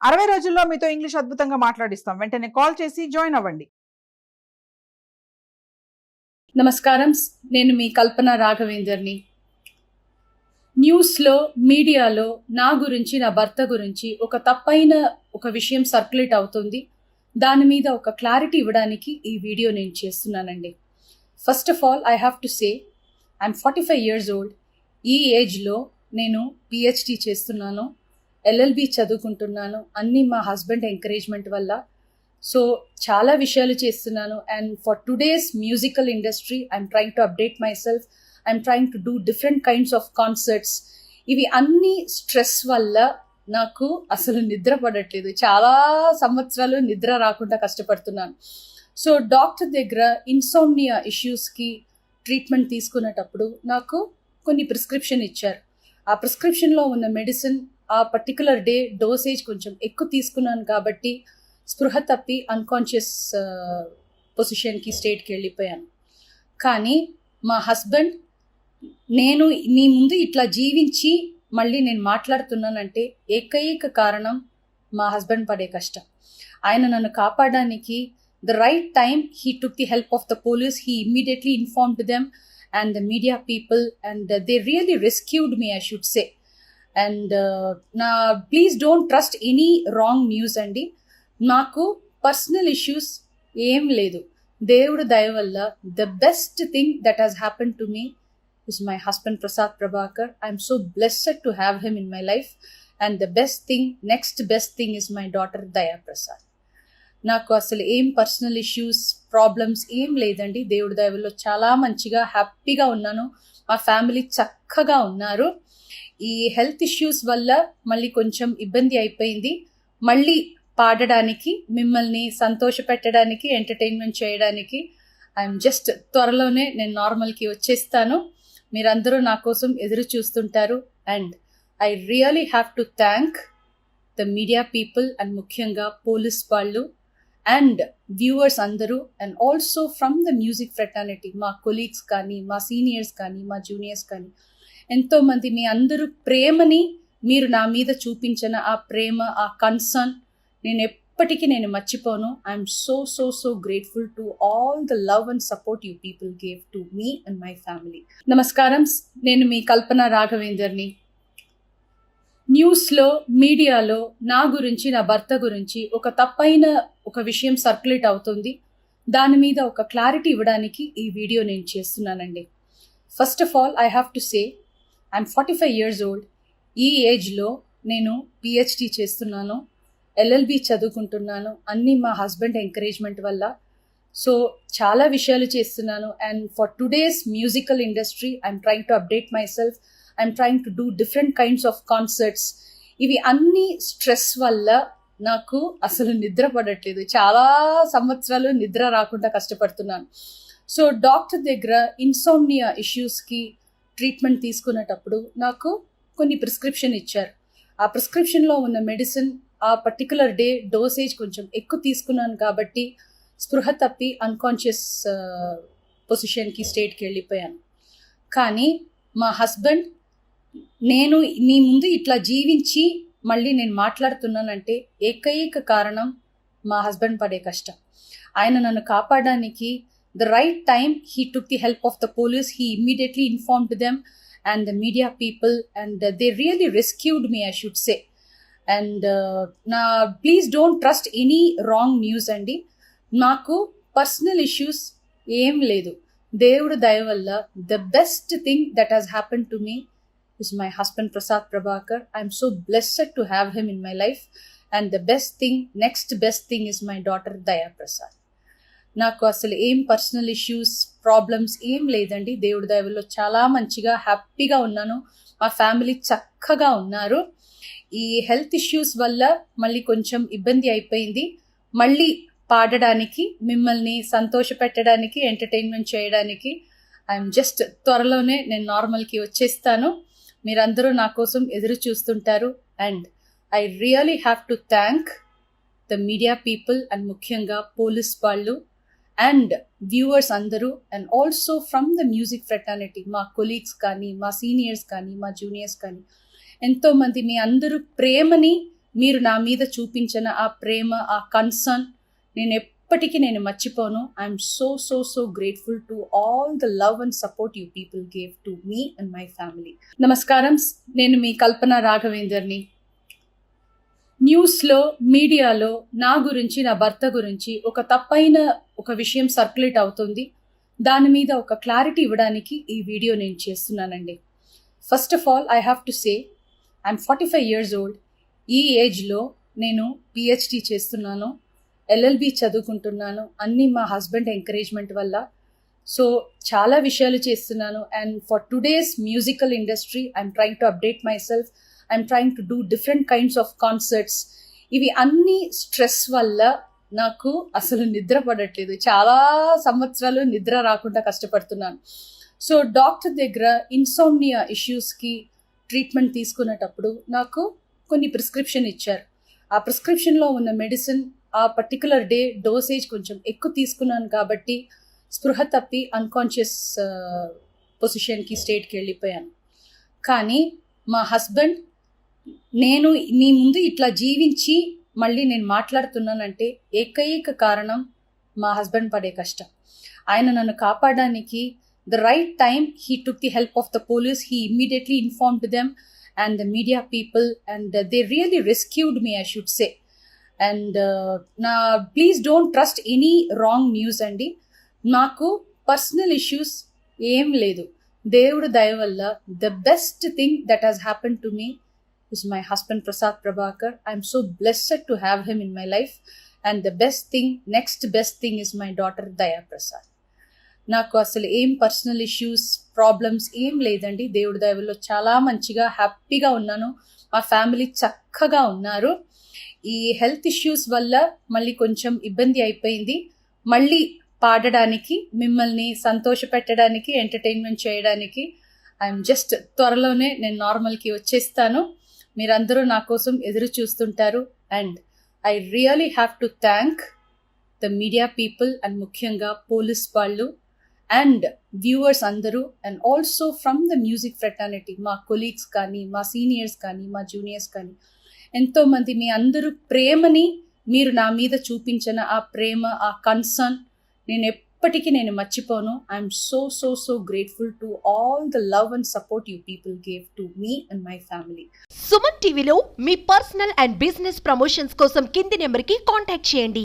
60 రోజుల్లో మీతో ఇంగ్లీష్ అద్భుతంగా మాట్లాడిస్తాం. వెంటనే కాల్ చేసి జాయిన్ అవ్వండి. నమస్కారం, నేను మీ కల్పన రాఘవేందర్ని. న్యూస్లో, మీడియాలో నా గురించి, నా భర్త గురించి ఒక విషయం సర్క్యులేట్ అవుతుంది. దాని మీద ఒక క్లారిటీ ఇవ్వడానికి ఈ వీడియో నేను చేస్తున్నానండి. First of all I have to say I'm 45 years old. ఈ ఏజ్లో నేను పిహెచ్డి చేస్తున్నాను, ఎల్ఎల్బి చదువుకుంటున్నాను. అన్నీ మా హస్బెండ్ ఎంకరేజ్మెంట్ వల్ల. సో చాలా విషయాలు చేస్తున్నాను. And for today's musical industry I'm trying to update my self. I'm trying to do different kinds of concerts. ఇవి అన్ని స్ట్రెస్ వల్ల నాకు అసలు నిద్ర పడట్లేదు. చాలా సంవత్సరాలు నిద్ర రాకుండా కష్టపడుతున్నాను. సో డాక్టర్ దగ్గర ఇన్సోమ్నియా ఇష్యూస్కి ట్రీట్మెంట్ తీసుకునేటప్పుడు నాకు కొన్ని ప్రిస్క్రిప్షన్ ఇచ్చారు. ఆ ప్రిస్క్రిప్షన్లో ఉన్న మెడిసిన్ ఆ పర్టికులర్ డే డోసేజ్ కొంచెం ఎక్కువ తీసుకున్నాను కాబట్టి స్పృహ తప్పి అన్కాన్షియస్ పొజిషన్కి స్టేట్కి వెళ్ళిపోయాను. కానీ మా హస్బెండ్, నేను మీ ముందు ఇట్లా జీవించి మళ్ళీ నేను మాట్లాడుతున్నానంటే ఏకైక కారణం మా హస్బెండ్ పడే కష్టం. ఆయన నన్ను కాపాడడానికి the right time he took the help of the police. He immediately informed them and the media people and they really rescued me, I should say. And please don't trust any wrong news అండి. నాకు personal issues ఏం లేదు. దేవుడు దయ వల్ల the best thing that has happen to me is my husband Prasad Prabhakar. I'm so blessed to have him in my life. And the next best thing is my daughter దయా ప్రసాద్. నాకు అసలు ఏం పర్సనల్ ఇష్యూస్, ప్రాబ్లమ్స్ ఏం లేదండి. దేవుడి దయ వల్ల చాలా మంచిగా హ్యాపీగా ఉన్నాను. మా ఫ్యామిలీ చక్కగా ఉన్నారు. ఈ హెల్త్ ఇష్యూస్ వల్ల మళ్ళీ కొంచెం ఇబ్బంది అయిపోయింది. మళ్ళీ పాడడానికి, మిమ్మల్ని సంతోష పెట్టడానికి, ఎంటర్టైన్మెంట్ చేయడానికి ఐఎమ్ జస్ట్ త్వరలోనే నేను నార్మల్కి వచ్చేస్తాను. మీరందరూ నా కోసం ఎదురు చూస్తుంటారు. And I really have to thank the media people and ముఖ్యంగా పోలీస్ వాళ్ళు అండ్ వ్యూవర్స్ అందరూ. And also from the music fraternity, మా కొలీగ్స్ కానీ, మా సీనియర్స్ కానీ, మా జూనియర్స్ కానీ, ఎంతోమంది మీ అందరూ ప్రేమని, మీరు నా మీద చూపించిన ఆ ప్రేమ, ఆ కన్సర్న్ నేను ఎప్పటికీ మర్చిపోను. I'm so grateful to all the love and support you people gave to me and my family. నమస్కారం, నేను మీ కల్పన రాఘవేందర్ని. న్యూస్లో, మీడియాలో నా గురించి, నా భర్త గురించి ఒక విషయం సర్క్యులేట్ అవుతుంది. దాని మీద ఒక క్లారిటీ ఇవ్వడానికి ఈ వీడియో నేను చేస్తున్నానండి. First of all I have to say I'm 45 years old. ఈ ఏజ్లో నేను పిహెచ్డి చేస్తున్నాను, ఎల్ఎల్బి చదువుకుంటున్నాను. అన్నీ మా హస్బెండ్ ఎంకరేజ్మెంట్ వల్ల. సో చాలా విషయాలు చేస్తున్నాను. And for today's musical industry I'm trying to update my self. I'm trying to do different kinds of concerts. ఇవి అన్ని స్ట్రెస్ వల్ల నాకు అసలు నిద్ర పడట్లేదు. చాలా సంవత్సరాలు నిద్ర రాకుండా కష్టపడుతున్నాను. సో డాక్టర్ దగ్గర ఇన్సోమ్నియా ఇష్యూస్కి ట్రీట్మెంట్ తీసుకునేటప్పుడు నాకు కొన్ని ప్రిస్క్రిప్షన్ ఇచ్చారు. ఆ ప్రిస్క్రిప్షన్లో ఉన్న మెడిసిన్ ఆ పర్టికులర్ డే డోసేజ్ కొంచెం ఎక్కువ తీసుకున్నాను కాబట్టి స్పృహ తప్పి అన్కాన్షియస్ పొజిషన్కి స్టేట్కి వెళ్ళిపోయాను. కానీ మా హస్బెండ్, నేను మీ ముందు ఇట్లా జీవించి మళ్ళీ నేను మాట్లాడుతున్నానంటే ఏకైక కారణం మా హస్బెండ్ పడే కష్టం. ఆయన నన్ను కాపాడడానికి the right time he took the help of the police. He immediately informed them and the media people and they really rescued me, I should say. And please don't trust any wrong news అండి. నాకు personal issues ఏం లేదు. దేవుడు దయ వల్ల the best thing that has happen to me is my husband Prasad Prabhakar. I'm so blessed to have him in my life. And the next best thing is my daughter దయా ప్రసాద్. నాకు అసలు ఏం పర్సనల్ ఇష్యూస్, ప్రాబ్లమ్స్ ఏం లేదండి. దేవుడి దయ వల్ల చాలా మంచిగా హ్యాపీగా ఉన్నాను. మా ఫ్యామిలీ చక్కగా ఉన్నారు. ఈ హెల్త్ ఇష్యూస్ వల్ల మళ్ళీ కొంచెం ఇబ్బంది అయిపోయింది. మళ్ళీ పాడడానికి, మిమ్మల్ని సంతోష పెట్టడానికి, ఎంటర్టైన్మెంట్ చేయడానికి ఐఎమ్ జస్ట్ త్వరలోనే నేను నార్మల్కి వచ్చేస్తాను. మీరందరూ నా కోసం ఎదురు చూస్తుంటారు. And I really have to thank the media people and ముఖ్యంగా పోలీస్ వాళ్ళు అండ్ వ్యూవర్స్ అందరూ. And also from the music fraternity, మా కొలీగ్స్ కానీ, మా సీనియర్స్ కానీ, మా జూనియర్స్ కానీ, ఎంతోమంది మీ అందరూ ప్రేమని, మీరు నా మీద చూపించిన ఆ ప్రేమ, ఆ కన్సర్న్ నేను ఎప్పటికీ మర్చిపోను. I'm so grateful to all the love and support you people gave to me and my family. నమస్కారం, నేను మీ కల్పన రాఘవేందర్ని. న్యూస్లో, మీడియాలో నా గురించి, నా భర్త గురించి ఒక తప్పైన ఒక విషయం సర్క్యులేట్ అవుతుంది. దాని మీద ఒక క్లారిటీ ఇవ్వడానికి ఈ వీడియో నేను చేస్తున్నానండి. First of all I have to say I'm 45 years old. ఈ ఏజ్లో నేను పిహెచ్డి చేస్తున్నాను, ఎల్ఎల్బి చదువుకుంటున్నాను. అన్నీ మా హస్బెండ్ ఎంకరేజ్మెంట్ వల్ల. సో చాలా విషయాలు చేస్తున్నాను. And for today's musical industry I'm trying to update my self. I'm trying to do different kinds of concerts. ఇవి అన్ని స్ట్రెస్ వల్ల నాకు అసలు నిద్ర పడట్లేదు. చాలా సంవత్సరాలు నిద్ర రాకుండా కష్టపడుతున్నాను. సో డాక్టర్ దగ్గర ఇన్సోమ్నియా ఇష్యూస్కి ట్రీట్మెంట్ తీసుకునేటప్పుడు నాకు కొన్ని ప్రిస్క్రిప్షన్ ఇచ్చారు. ఆ ప్రిస్క్రిప్షన్లో ఉన్న మెడిసిన్ ఆ పర్టికులర్ డే డోసేజ్ కొంచెం ఎక్కువ తీసుకున్నాను కాబట్టి స్పృహ తప్పి అన్కాన్షియస్ పొజిషన్కి, స్టేట్కి వెళ్ళిపోయాను. కానీ మా హస్బెండ్, నేను మీ ముందు ఇట్లా జీవించి మళ్ళీ నేను మాట్లాడుతున్నానంటే ఏకైక కారణం మా హస్బెండ్ పడే కష్టం. ఆయన నన్ను కాపాడడానికి the right time he took the help of the police. He immediately informed them and the media people and they really rescued me, I should say. And నా please don't trust any wrong news అండి. నాకు personal issues ఏం లేదు. దేవుడు దయ వల్ల the best thing that has happen to me is my husband Prasad Prabhakar. I'm so blessed to have him in my life, and the next best thing is my daughter Daya Prasad. నాకు అసలు ఏం personal issues, problems ఏం లేదండి. దేవుడి దయ వల్ల చాలా మంచిగా హ్యాపీగా ఉన్నాను. మా ఫ్యామిలీ చక్కగా ఉన్నారు. ఈ హెల్త్ ఇష్యూస్ వల్ల మళ్ళీ కొంచెం ఇబ్బంది అయిపోయింది. మళ్ళీ పాడడానికి, మిమ్మల్ని సంతోష పెట్టడానికి, ఎంటర్టైన్మెంట్ చేయడానికి ఐఎమ్ జస్ట్ త్వరలోనే నేను నార్మల్కి వచ్చేస్తాను. మీరందరూ నా కోసం ఎదురు చూస్తుంటారు. And I really have to thank the media people and ముఖ్యంగా పోలీస్ వాళ్ళు అండ్ వ్యూవర్స్ అందరూ, and also from the music fraternity, మా కొలీగ్స్ కానీ, మా సీనియర్స్ కానీ, మా జూనియర్స్ కానీ, ఎంతోమంది మీ అందరూ ప్రేమని, మీరు నా మీద చూపించిన ఆ ప్రేమ, ఆ కన్సర్న్ నేను ఎప్పటికీ మర్చిపోను. I'm so grateful to all the love and support you people gave to me and my family. Suman టీవీలో మీ పర్సనల్ అండ్ బిజినెస్ ప్రమోషన్స్ కోసం కింది నెంబర్కి కాంటాక్ట్ చేయండి.